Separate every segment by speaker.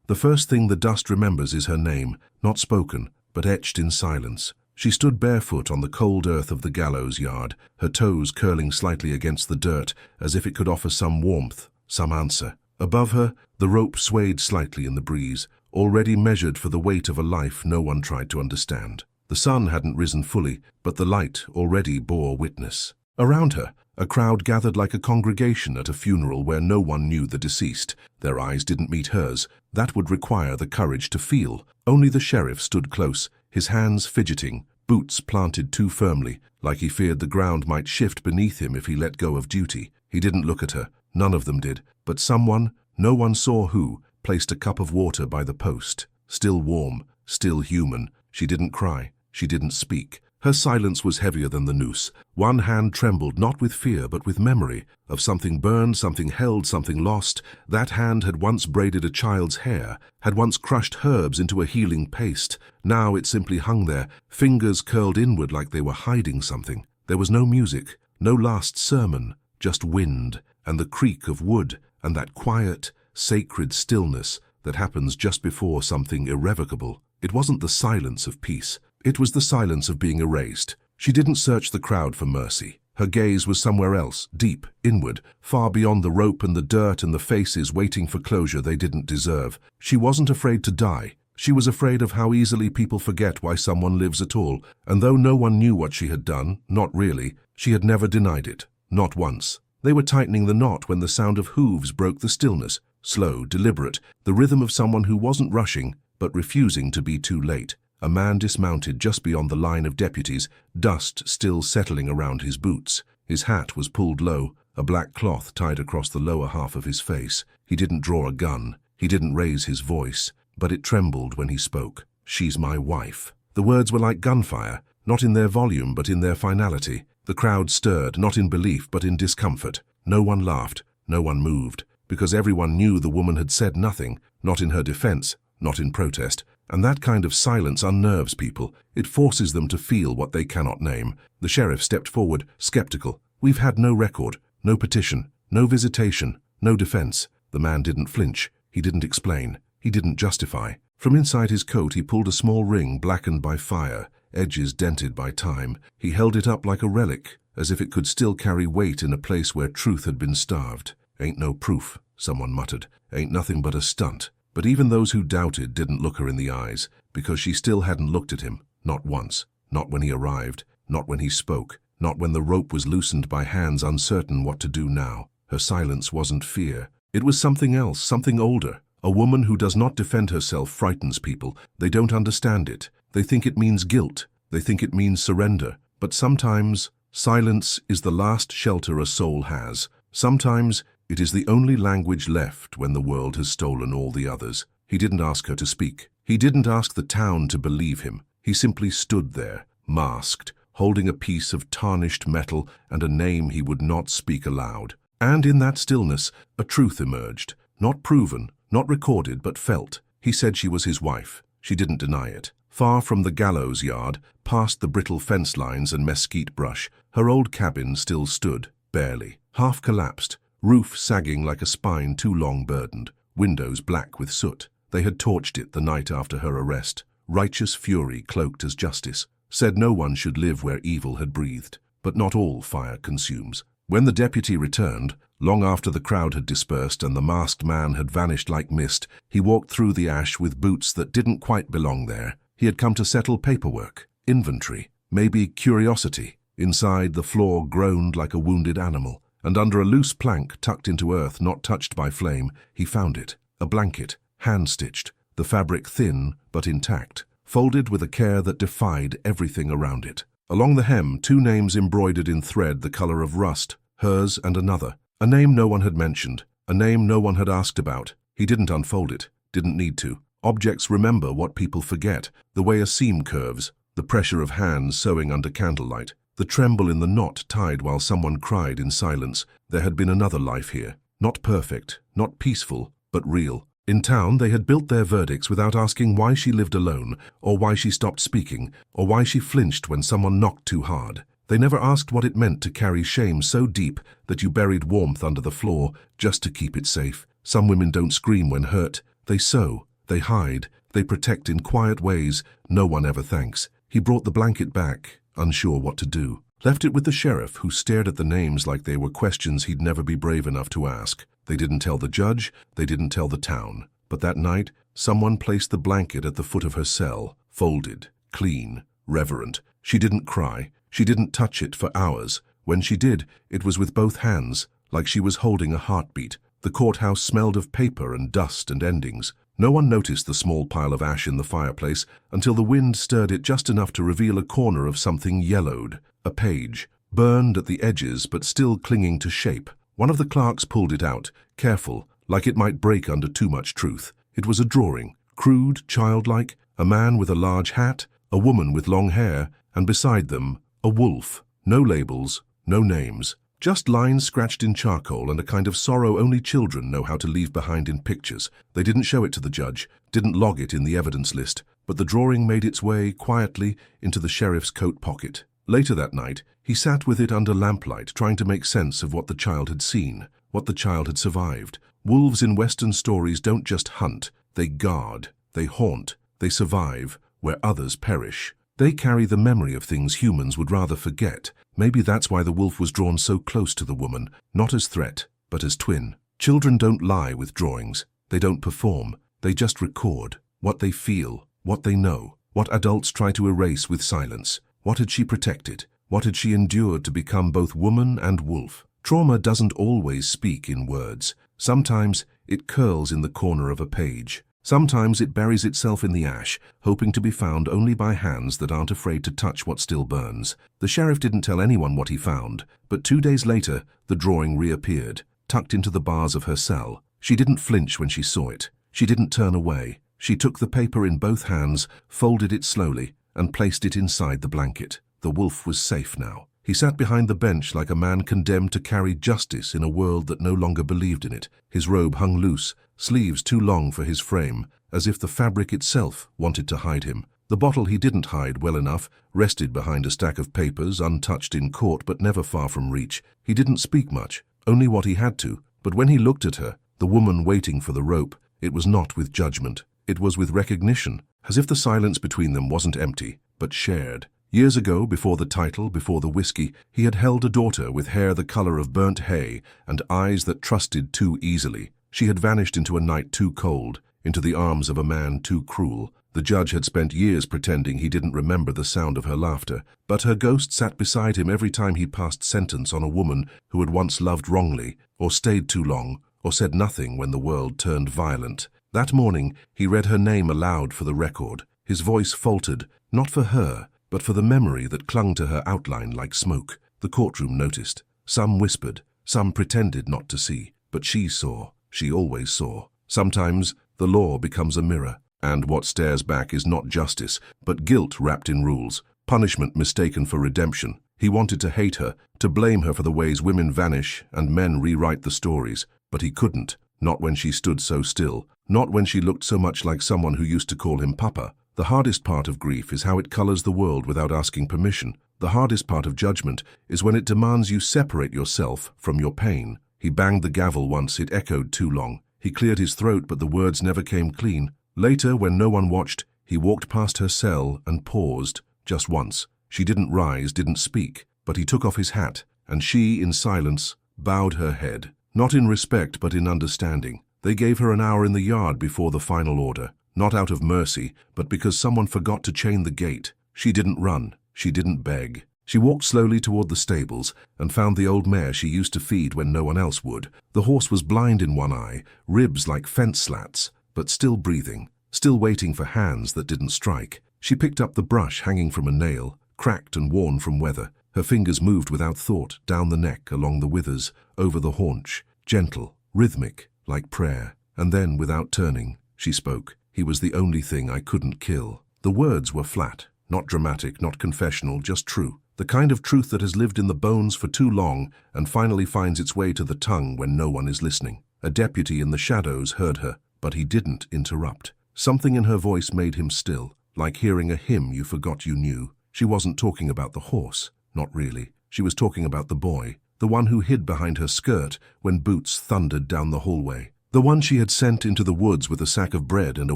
Speaker 1: The first thing the dust remembers is her name, not spoken, but etched in silence. She stood barefoot on the cold earth of the gallows yard, her toes curling slightly against the dirt, as if it could offer some warmth, some answer. Above her, the rope swayed slightly in the breeze, already measured for the weight of a life no one tried to understand. The sun hadn't risen fully, but the light already bore witness. Around her, a crowd gathered like a congregation at a funeral where no one knew the deceased. Their eyes didn't meet hers. That would require the courage to feel. Only the sheriff stood close, his hands fidgeting, boots planted too firmly, like he feared the ground might shift beneath him if he let go of duty. He didn't look at her. None of them did. But someone, no one saw who, placed a cup of water by the post. Still warm, still human. She didn't cry. She didn't speak. Her silence was heavier than the noose. One hand trembled, not with fear, but with memory, of something burned, something held, something lost. That hand had once braided a child's hair, had once crushed herbs into a healing paste. Now it simply hung there, fingers curled inward like they were hiding something. There was no music, no last sermon, just wind, and the creak of wood, and that quiet, sacred stillness that happens just before something irrevocable. It wasn't the silence of peace. It was the silence of being erased. She didn't search the crowd for mercy. Her gaze was somewhere else, deep, inward, far beyond the rope and the dirt and the faces waiting for closure they didn't deserve. She wasn't afraid to die. She was afraid of how easily people forget why someone lives at all, and though no one knew what she had done, not really, she had never denied it. Not once. They were tightening the knot when the sound of hooves broke the stillness, slow, deliberate, the rhythm of someone who wasn't rushing, but refusing to be too late. A man dismounted just beyond the line of deputies, dust still settling around his boots. His hat was pulled low, a black cloth tied across the lower half of his face. He didn't draw a gun. He didn't raise his voice, but it trembled when he spoke. "She's my wife." The words were like gunfire, not in their volume but in their finality. The crowd stirred, not in belief but in discomfort. No one laughed, no one moved, because everyone knew the woman had said nothing, not in her defense, not in protest. And that kind of silence unnerves people. It forces them to feel what they cannot name. The sheriff stepped forward, skeptical. "We've had no record, no petition, no visitation, no defense." The man didn't flinch. He didn't explain. He didn't justify. From inside his coat he pulled a small ring blackened by fire, edges dented by time. He held it up like a relic, as if it could still carry weight in a place where truth had been starved. "Ain't no proof," someone muttered. "Ain't nothing but a stunt." But even those who doubted didn't look her in the eyes, because she still hadn't looked at him, not once, not when he arrived, not when he spoke, not when the rope was loosened by hands uncertain what to do now. Her silence wasn't fear. It was something else, something older. A woman who does not defend herself frightens people. They don't understand it. They think it means guilt. They think it means surrender. But sometimes, silence is the last shelter a soul has. Sometimes, it is the only language left when the world has stolen all the others. He didn't ask her to speak. He didn't ask the town to believe him. He simply stood there, masked, holding a piece of tarnished metal and a name he would not speak aloud. And in that stillness, a truth emerged. Not proven, not recorded, but felt. He said she was his wife. She didn't deny it. Far from the gallows yard, past the brittle fence lines and mesquite brush, her old cabin still stood, barely, half collapsed, roof sagging like a spine too long burdened, windows black with soot. They had torched it the night after her arrest. Righteous fury cloaked as justice. Said no one should live where evil had breathed. But not all fire consumes. When the deputy returned, long after the crowd had dispersed and the masked man had vanished like mist, he walked through the ash with boots that didn't quite belong there. He had come to settle paperwork, inventory, maybe curiosity. Inside, the floor groaned like a wounded animal. And under a loose plank tucked into earth not touched by flame, he found it. A blanket, hand-stitched, the fabric thin but intact, folded with a care that defied everything around it. Along the hem, 2 names embroidered in thread the color of rust, hers and another. A name no one had mentioned, a name no one had asked about. He didn't unfold it, didn't need to. Objects remember what people forget, the way a seam curves, the pressure of hands sewing under candlelight. The tremble in the knot tied while someone cried in silence. There had been another life here. Not perfect, not peaceful, but real. In town, they had built their verdicts without asking why she lived alone, or why she stopped speaking, or why she flinched when someone knocked too hard. They never asked what it meant to carry shame so deep that you buried warmth under the floor just to keep it safe. Some women don't scream when hurt. They sew. They hide, they protect in quiet ways no one ever thanks. He brought the blanket back, unsure what to do. Left it with the sheriff, who stared at the names like they were questions he'd never be brave enough to ask. They didn't tell the judge, they didn't tell the town. But that night, someone placed the blanket at the foot of her cell, folded, clean, reverent. She didn't cry, she didn't touch it for hours. When she did, it was with both hands, like she was holding a heartbeat. The courthouse smelled of paper and dust and endings. No one noticed the small pile of ash in the fireplace until the wind stirred it just enough to reveal a corner of something yellowed, a page, burned at the edges but still clinging to shape. One of the clerks pulled it out, careful, like it might break under too much truth. It was a drawing, crude, childlike, a man with a large hat, a woman with long hair, and beside them, a wolf. No labels, no names. Just lines scratched in charcoal and a kind of sorrow only children know how to leave behind in pictures. They didn't show it to the judge, didn't log it in the evidence list, but the drawing made its way quietly into the sheriff's coat pocket. Later that night, he sat with it under lamplight, trying to make sense of what the child had seen, what the child had survived. Wolves in Western stories don't just hunt, they guard, they haunt, they survive where others perish. They carry the memory of things humans would rather forget. Maybe that's why the wolf was drawn so close to the woman, not as threat, but as twin. Children don't lie with drawings. They don't perform. They just record what they feel, what they know, what adults try to erase with silence. What had she protected? What had she endured to become both woman and wolf? Trauma doesn't always speak in words. Sometimes it curls in the corner of a page. Sometimes it buries itself in the ash, hoping to be found only by hands that aren't afraid to touch what still burns. The sheriff didn't tell anyone what he found, but 2 days later, the drawing reappeared, tucked into the bars of her cell. She didn't flinch when she saw it. She didn't turn away. She took the paper in both hands, folded it slowly, and placed it inside the blanket. The wolf was safe now. He sat behind the bench like a man condemned to carry justice in a world that no longer believed in it. His robe hung loose, sleeves too long for his frame, as if the fabric itself wanted to hide him. The bottle he didn't hide well enough rested behind a stack of papers, untouched in court but never far from reach. He didn't speak much, only what he had to. But when he looked at her, the woman waiting for the rope, it was not with judgment. It was with recognition, as if the silence between them wasn't empty, but shared. Years ago, before the title, before the whiskey, he had held a daughter with hair the color of burnt hay and eyes that trusted too easily. She had vanished into a night too cold, into the arms of a man too cruel. The judge had spent years pretending he didn't remember the sound of her laughter, but her ghost sat beside him every time he passed sentence on a woman who had once loved wrongly, or stayed too long, or said nothing when the world turned violent. That morning, he read her name aloud for the record. His voice faltered, not for her, but for the memory that clung to her outline like smoke. The courtroom noticed. Some whispered, some pretended not to see, but she saw. She always saw. Sometimes the law becomes a mirror, and what stares back is not justice, but guilt wrapped in rules, punishment mistaken for redemption. He wanted to hate her, to blame her for the ways women vanish and men rewrite the stories, but he couldn't, not when she stood so still, not when she looked so much like someone who used to call him Papa. The hardest part of grief is how it colors the world without asking permission. The hardest part of judgment is when it demands you separate yourself from your pain. He banged the gavel once, it echoed too long. He cleared his throat, but the words never came clean. Later, when no one watched, he walked past her cell and paused, just once. She didn't rise, didn't speak, but he took off his hat, and she, in silence, bowed her head. Not in respect, but in understanding. They gave her an hour in the yard before the final order. Not out of mercy, but because someone forgot to chain the gate. She didn't run. She didn't beg. She walked slowly toward the stables and found the old mare she used to feed when no one else would. The horse was blind in one eye, ribs like fence slats, but still breathing, still waiting for hands that didn't strike. She picked up the brush hanging from a nail, cracked and worn from weather. Her fingers moved without thought, down the neck, along the withers, over the haunch, gentle, rhythmic, like prayer. And then, without turning, she spoke. He was the only thing I couldn't kill. The words were flat, not dramatic, not confessional, just true. The kind of truth that has lived in the bones for too long and finally finds its way to the tongue when no one is listening. A deputy in the shadows heard her, but he didn't interrupt. Something in her voice made him still, like hearing a hymn you forgot you knew. She wasn't talking about the horse, not really. She was talking about the boy, the one who hid behind her skirt when boots thundered down the hallway. The one she had sent into the woods with a sack of bread and a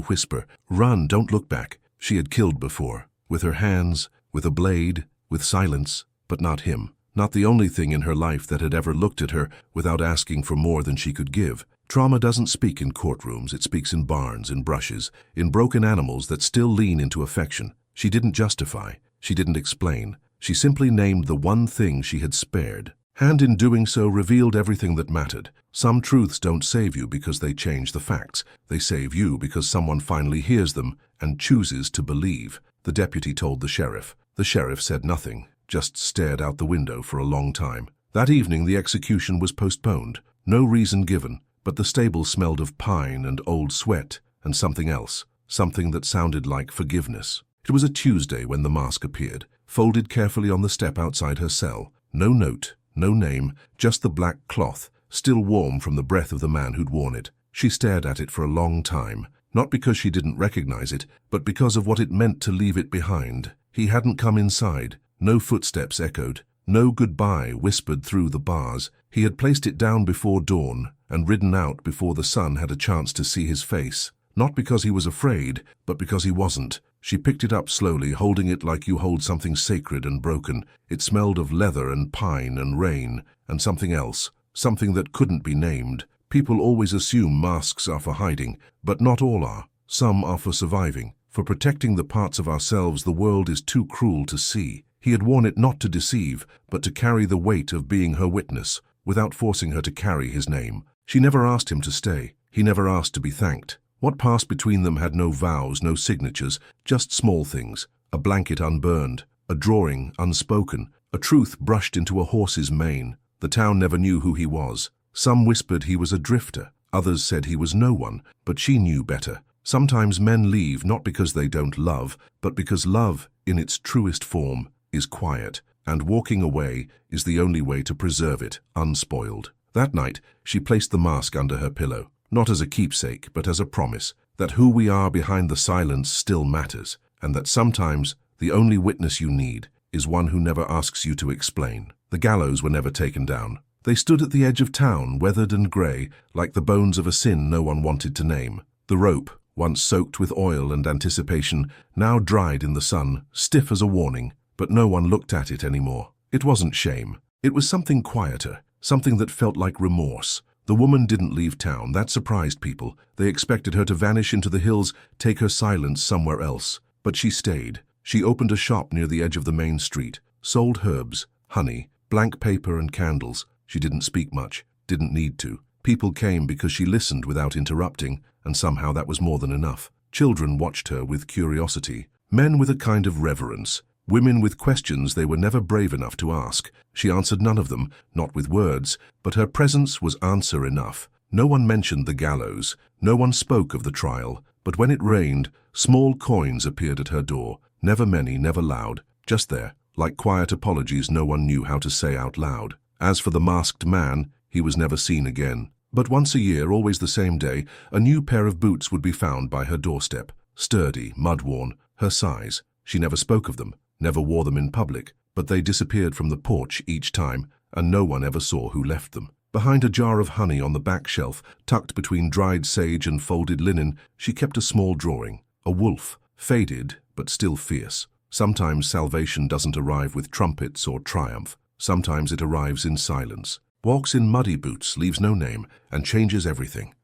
Speaker 1: whisper, "Run, don't look back." She had killed before, with her hands, with a blade, with silence, but not him. Not the only thing in her life that had ever looked at her without asking for more than she could give. Trauma doesn't speak in courtrooms, it speaks in barns, in brushes, in broken animals that still lean into affection. She didn't justify, she didn't explain. She simply named the one thing she had spared. And in doing so revealed everything that mattered. Some truths don't save you because they change the facts. They save you because someone finally hears them and chooses to believe. The deputy told the sheriff. The sheriff said nothing, just stared out the window for a long time. That evening the execution was postponed. No reason given, but the stable smelled of pine and old sweat and something else, something that sounded like forgiveness. It was a Tuesday when the mask appeared, folded carefully on the step outside her cell. No note, no name, just the black cloth, still warm from the breath of the man who'd worn it. She stared at it for a long time, not because she didn't recognize it, but because of what it meant to leave it behind. He hadn't come inside. No footsteps echoed. No goodbye whispered through the bars. He had placed it down before dawn and ridden out before the sun had a chance to see his face. Not because he was afraid, but because he wasn't. She picked it up slowly, holding it like you hold something sacred and broken. It smelled of leather and pine and rain and something else, something that couldn't be named. People always assume masks are for hiding, but not all are. Some are for surviving, for protecting the parts of ourselves the world is too cruel to see. He had worn it not to deceive, but to carry the weight of being her witness, without forcing her to carry his name. She never asked him to stay. He never asked to be thanked. What passed between them had no vows, no signatures, just small things. A blanket unburned, a drawing unspoken, a truth brushed into a horse's mane. The town never knew who he was. Some whispered he was a drifter, others said he was no one, but she knew better. Sometimes men leave not because they don't love, but because love, in its truest form, is quiet, and walking away is the only way to preserve it, unspoiled. That night, she placed the mask under her pillow, not as a keepsake, but as a promise, that who we are behind the silence still matters, and that sometimes the only witness you need is one who never asks you to explain. The gallows were never taken down. They stood at the edge of town, weathered and grey, like the bones of a sin no one wanted to name. The rope, once soaked with oil and anticipation, now dried in the sun, stiff as a warning, but no one looked at it anymore. It wasn't shame. It was something quieter, something that felt like remorse. The woman didn't leave town. That surprised people. They expected her to vanish into the hills, take her silence somewhere else. But she stayed. She opened a shop near the edge of the main street, sold herbs, honey, blank paper and candles. She didn't speak much, didn't need to. People came because she listened without interrupting, and somehow that was more than enough. Children watched her with curiosity, men with a kind of reverence, women with questions they were never brave enough to ask. She answered none of them, not with words, but her presence was answer enough. No one mentioned the gallows, no one spoke of the trial, but when it rained, small coins appeared at her door, never many, never loud, just there, like quiet apologies no one knew how to say out loud. As for the masked man, he was never seen again. But once a year, always the same day, a new pair of boots would be found by her doorstep, sturdy, mud-worn, her size. She never spoke of them, never wore them in public, but they disappeared from the porch each time, and no one ever saw who left them. Behind a jar of honey on the back shelf, tucked between dried sage and folded linen, she kept a small drawing, a wolf, faded but still fierce. Sometimes salvation doesn't arrive with trumpets or triumph. Sometimes it arrives in silence. Walks in muddy boots, leaves no name, and changes everything.